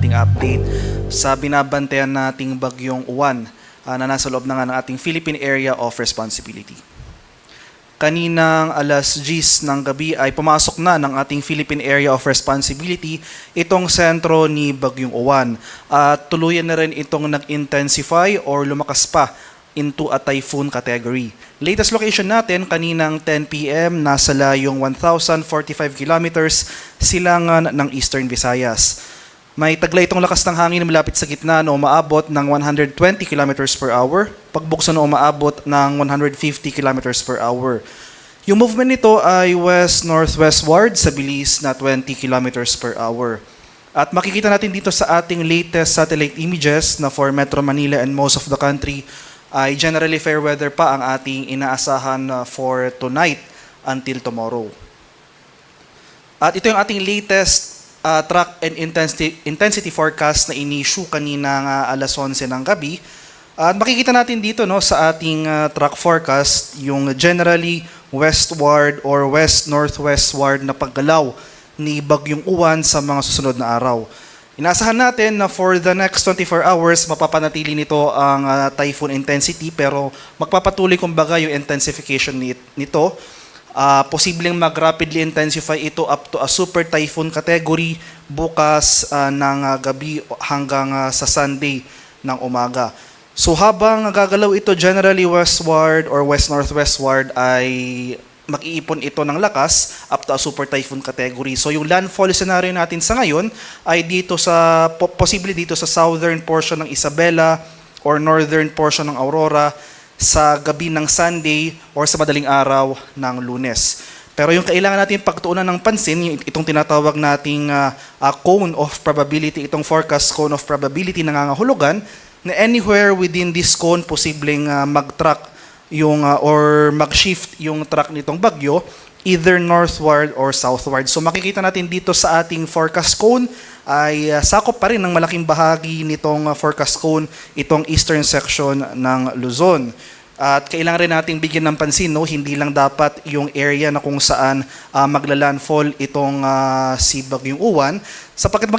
ating update sa binabantayan nating bagyong Uwan na nasa loob na nga ng ating Philippine Area of Responsibility. Kaninang alas 10 ng gabi ay pumasok na ng ating Philippine Area of Responsibility itong sentro ni bagyong Uwan. At tuluyan na rin itong nag-intensify or lumakas pa into a typhoon category. Latest location natin, kaninang 10 p.m., nasa layong 1,045 kilometers silangan ng Eastern Visayas. May taglay itong lakas ng hangin na malapit sa gitna na umaabot ng 120 kilometers per hour, pagbuksan na umaabot ng 150 kilometers per hour. Yung movement nito ay west-northwestward sa bilis na 20 kilometers per hour. At makikita natin dito sa ating latest satellite images na for Metro Manila and most of the country, ay generally fair weather pa ang ating inaasahan for tonight until tomorrow. At ito yung ating latest track and intensity forecast na in-issue kanina alas 11 ng gabi. At makikita natin dito sa ating track forecast yung generally westward or west-northwestward na paggalaw ni bagyong Uwan sa mga susunod na araw. Inaasahan natin na for the next 24 hours, mapapanatili nito ang typhoon intensity pero magpapatuloy kumbaga yung intensification nito. Posibleng mag-rapidly intensify ito up to a super typhoon category bukas ng gabi hanggang sa Sunday ng umaga. So habang gagalaw ito generally westward or west-northwestward ay mag-iipon ito ng lakas up to a super typhoon category. So yung landfall scenario natin sa ngayon ay dito sa posible dito sa southern portion ng Isabela or northern portion ng Aurora sa gabi ng Sunday or sa madaling araw ng Lunes. Pero yung kailangan natin pagtuunan ng pansin, itong tinatawag nating cone of probability, itong forecast cone of probability nangangahulugan na anywhere within this cone posibleng mag-track yung or mag-shift yung track nitong bagyo either northward or southward. So makikita natin dito sa ating forecast cone ay sakop pa rin ng malaking bahagi nitong forecast cone itong eastern section ng Luzon. At kailangan rin nating bigyan ng pansin, hindi lang dapat yung area na kung saan maglalandfall itong si bagyong Uwan, sapagkat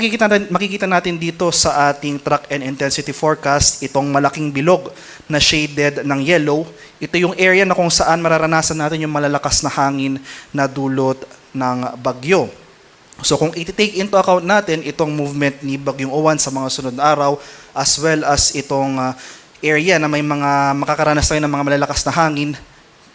makikita natin dito sa ating track and intensity forecast itong malaking bilog na shaded ng yellow. Ito yung area na kung saan mararanasan natin yung malalakas na hangin na dulot ng bagyo. So kung i-take into account natin itong movement ni bagyong Uwan sa mga sunod na araw as well as itong area na may mga makakaranas tayo ng mga malalakas na hangin,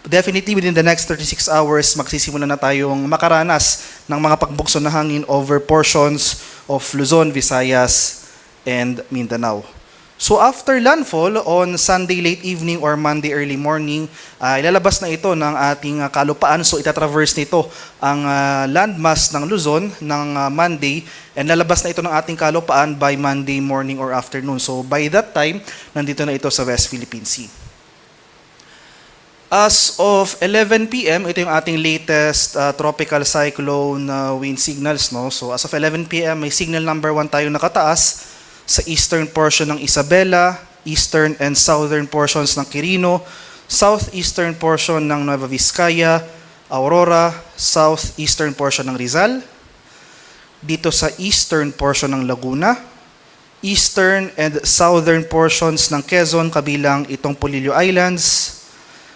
definitely within the next 36 hours, magsisimula na tayong makaranas ng mga pagbukso na hangin over portions of Luzon, Visayas, and Mindanao. So after landfall on Sunday late evening or Monday early morning, ilalabas na ito ng ating kalupaan. So itatraverse nito ang landmass ng Luzon ng Monday and lalabas na ito ng ating kalupaan by Monday morning or afternoon. So by that time, nandito na ito sa West Philippine Sea. As of 11 p.m., ito yung ating latest tropical cyclone wind signals. So as of 11 p.m., may signal number 1 tayo nakataas sa eastern portion ng Isabela, eastern and southern portions ng Quirino, southeastern portion ng Nueva Vizcaya, Aurora, southeastern portion ng Rizal, dito sa eastern portion ng Laguna, eastern and southern portions ng Quezon kabilang itong Polillo Islands,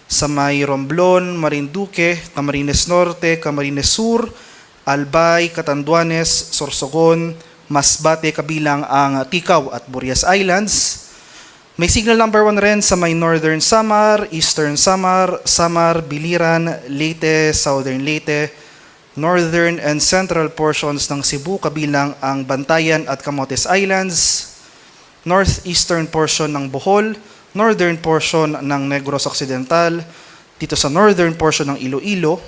sa may Romblon, Marinduque, Camarines Norte, Camarines Sur, Albay, Catanduanes, Sorsogon, Masbate kabilang ang Ticao at Burias Islands. May signal number 1 rin sa may Northern Samar, Eastern Samar, Samar, Biliran, Leyte, Southern Leyte, Northern and Central portions ng Cebu kabilang ang Bantayan at Camotes Islands, Northeastern portion ng Bohol, Northern portion ng Negros Occidental, dito sa Northern portion ng Iloilo,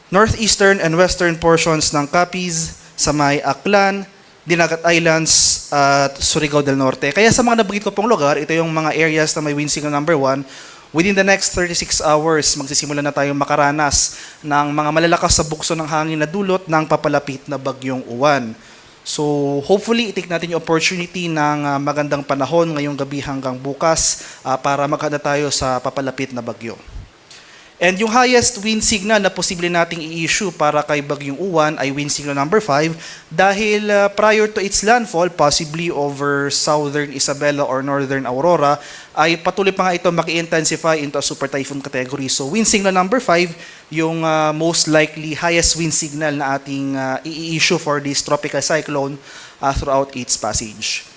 Northeastern and Western portions ng Capiz, sa may Aklan, Dinagat Islands at Surigao del Norte. Kaya sa mga nabanggit ko pong lugar, ito yung mga areas na may wind signal number 1. Within the next 36 hours, magsisimula na tayong makaranas ng mga malalakas sa bukso ng hangin na dulot ng papalapit na bagyong Uwan. So hopefully, i-take natin yung opportunity ng magandang panahon ngayong gabi hanggang bukas para maghanda tayo sa papalapit na bagyo. And yung highest wind signal na posible nating i-issue para kay Bagyong Uwan ay wind signal number 5 dahil prior to its landfall, possibly over southern Isabela or northern Aurora, ay patuloy pa nga ito maki-intensify into a super typhoon category. So wind signal number 5, yung most likely highest wind signal na ating i-issue for this tropical cyclone throughout its passage.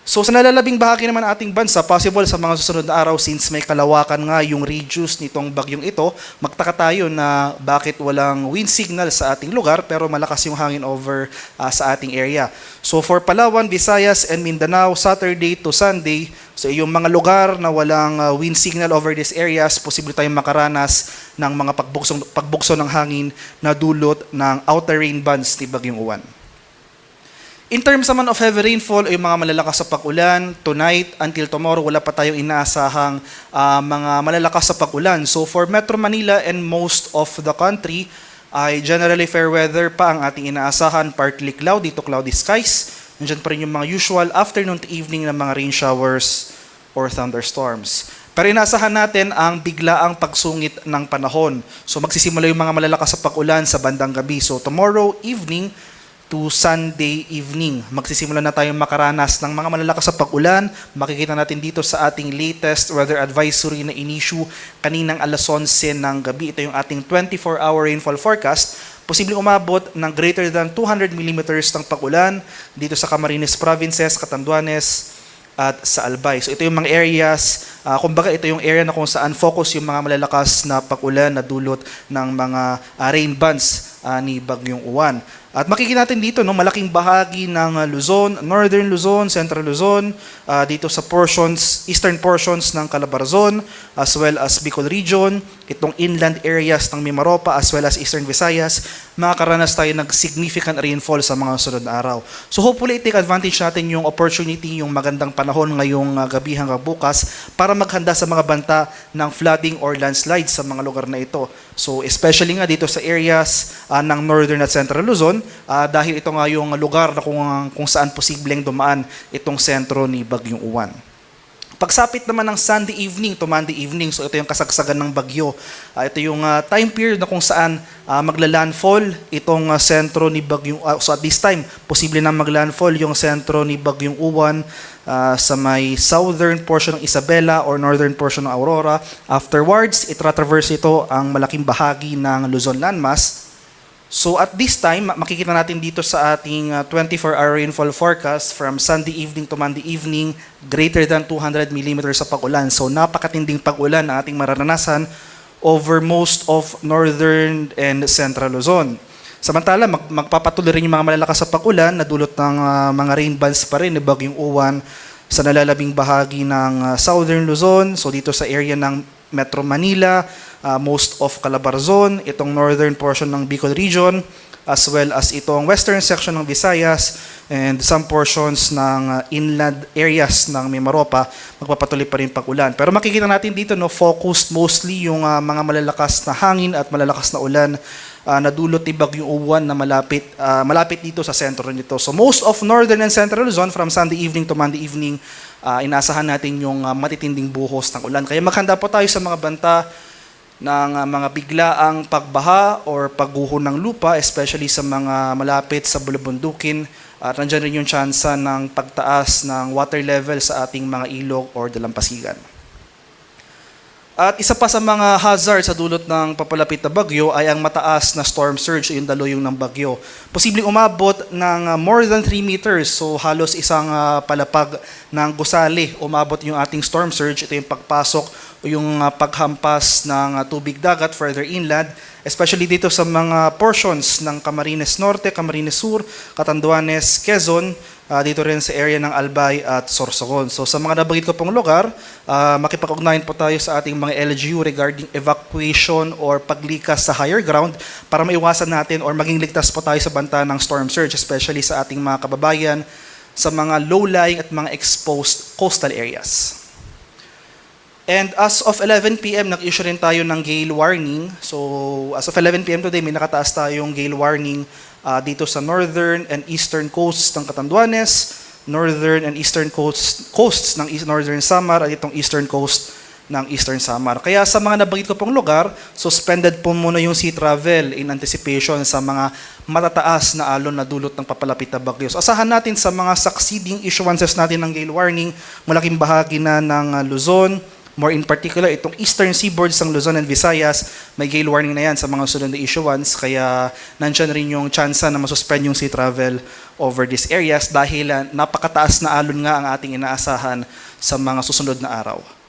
So sa nalalabing bahagi naman ng ating bansa, possible sa mga susunod na araw since may kalawakan nga yung radius nitong bagyong ito, magtaka tayo na bakit walang wind signal sa ating lugar pero malakas yung hangin over sa ating area. So for Palawan, Visayas, and Mindanao, Saturday to Sunday, so yung mga lugar na walang wind signal over these areas, posible tayong makaranas ng mga pagbukso ng hangin na dulot ng outer rain bands ni Bagyong Uwan. In terms naman of heavy rainfall, yung mga malalakas sa pag-ulan, tonight until tomorrow, wala pa tayong inaasahang mga malalakas sa pag-ulan. So for Metro Manila and most of the country, ay generally fair weather pa ang ating inaasahan, partly cloudy to cloudy skies. Nandiyan pa rin yung mga usual afternoon to evening na mga rain showers or thunderstorms. Pero inaasahan natin ang biglaang pagsungit ng panahon. So magsisimula yung mga malalakas sa pag-ulan sa bandang gabi. So tomorrow evening, to Sunday evening. Magsisimula na tayong makaranas ng mga malalakas sa pag-ulan. Makikita natin dito sa ating latest weather advisory na in-issue kaninang alas 11 ng gabi. Ito yung ating 24-hour rainfall forecast. Posibleng umabot ng greater than 200 millimeters ng pag-ulan dito sa Camarines Provinces, Catanduanes, at sa Albay. So ito yung mga areas, kumbaga ito yung area na kung saan focus yung mga malalakas na pag-ulan na dulot ng mga rain bands ni Bagyong Uwan. At makikita natin dito, no, malaking bahagi ng Luzon, Northern Luzon, Central Luzon, dito sa eastern portions ng Calabarzon, as well as Bicol Region, itong inland areas ng Mimaropa, as well as Eastern Visayas, makakaranas tayo ng significant rainfall sa mga sunod na araw. So hopefully, take advantage natin yung opportunity, yung magandang panahon ngayong gabi hanggang bukas para maghanda sa mga banta ng flooding or landslides sa mga lugar na ito. So especially nga dito sa areas ng Northern at Central Luzon, dahil ito nga yung lugar na kung saan posibleng dumaan itong sentro ni Bagyong Uwan. Pagsapit naman ng Sunday evening to Monday evening, so ito yung kasagsagan ng bagyo. Ito yung time period na kung saan magla-landfall itong sentro ni Bagyong so at this time, posible na maglandfall yung sentro ni Bagyong Uwan sa may southern portion ng Isabela or northern portion ng Aurora. Afterwards, itra-traverse ito ang malaking bahagi ng Luzon landmass. So at this time, makikita natin dito sa ating 24-hour rainfall forecast from Sunday evening to Monday evening, greater than 200 millimeters sa pag-ulan. So napakatinding pag-ulan na ating mararanasan over most of northern and central Luzon. Samantala, magpapatuloy rin yung mga malalakas sa pag-ulan na dulot ng mga rain bands pa rin ni Bagyong Uwan sa nalalabing bahagi ng southern Luzon, so dito sa area ng Metro Manila, most of Calabarzon, itong northern portion ng Bicol Region, as well as itong western section ng Visayas, and some portions ng inland areas ng Mimaropa, magpapatuloy pa rin pag-ulan. Pero makikita natin dito, no, focused mostly yung mga malalakas na hangin at malalakas na ulan na dulot ni Bagyong Uwan na malapit dito sa sentro nito. So most of northern and central Luzon from Sunday evening to Monday evening, inasahan natin yung matitinding buhos ng ulan. Kaya maghanda po tayo sa mga banta ng mga biglaang pagbaha or pagguho ng lupa, especially sa mga malapit sa bulubundukin. At nandyan rin yung tsansa ng pagtaas ng water level sa ating mga ilog or dalampasigan. At isa pa sa mga hazard sa dulot ng papalapit na bagyo ay ang mataas na storm surge o yung daloyong ng bagyo. Posibleng umabot ng more than 3 meters, so halos isang palapag ng gusali umabot yung ating storm surge. Ito yung pagpasok o yung paghampas ng tubig dagat further inland, especially dito sa mga portions ng Camarines Norte, Camarines Sur, Catanduanes, Quezon, dito rin sa area ng Albay at Sorsogon. So sa mga nabanggit ko pong lugar, makipag-ugnayan po tayo sa ating mga LGU regarding evacuation or paglikas sa higher ground para maiwasan natin or maging ligtas po tayo sa banta ng storm surge, especially sa ating mga kababayan sa mga low-lying at mga exposed coastal areas. And as of 11 p.m., nag-issue rin tayo ng gale warning. So as of 11 p.m. today, may nakataas tayong gale warning dito sa northern and eastern coasts ng Catanduanes, northern and eastern coasts ng northern Samar, at itong eastern coast ng Eastern Samar. Kaya sa mga nabanggit ko pong lugar, suspended po muna yung sea travel in anticipation sa mga matataas na alon na dulot ng papalapit na bagyo. So asahan natin sa mga succeeding issuances natin ng gale warning, malaking bahagi na ng Luzon, more in particular, itong eastern seaboards ng Luzon and Visayas, may gale warning na yan sa mga sunod na issuance, kaya nandyan rin yung chance na masuspend yung sea travel over these areas dahil napakataas na alon nga ang ating inaasahan sa mga susunod na araw.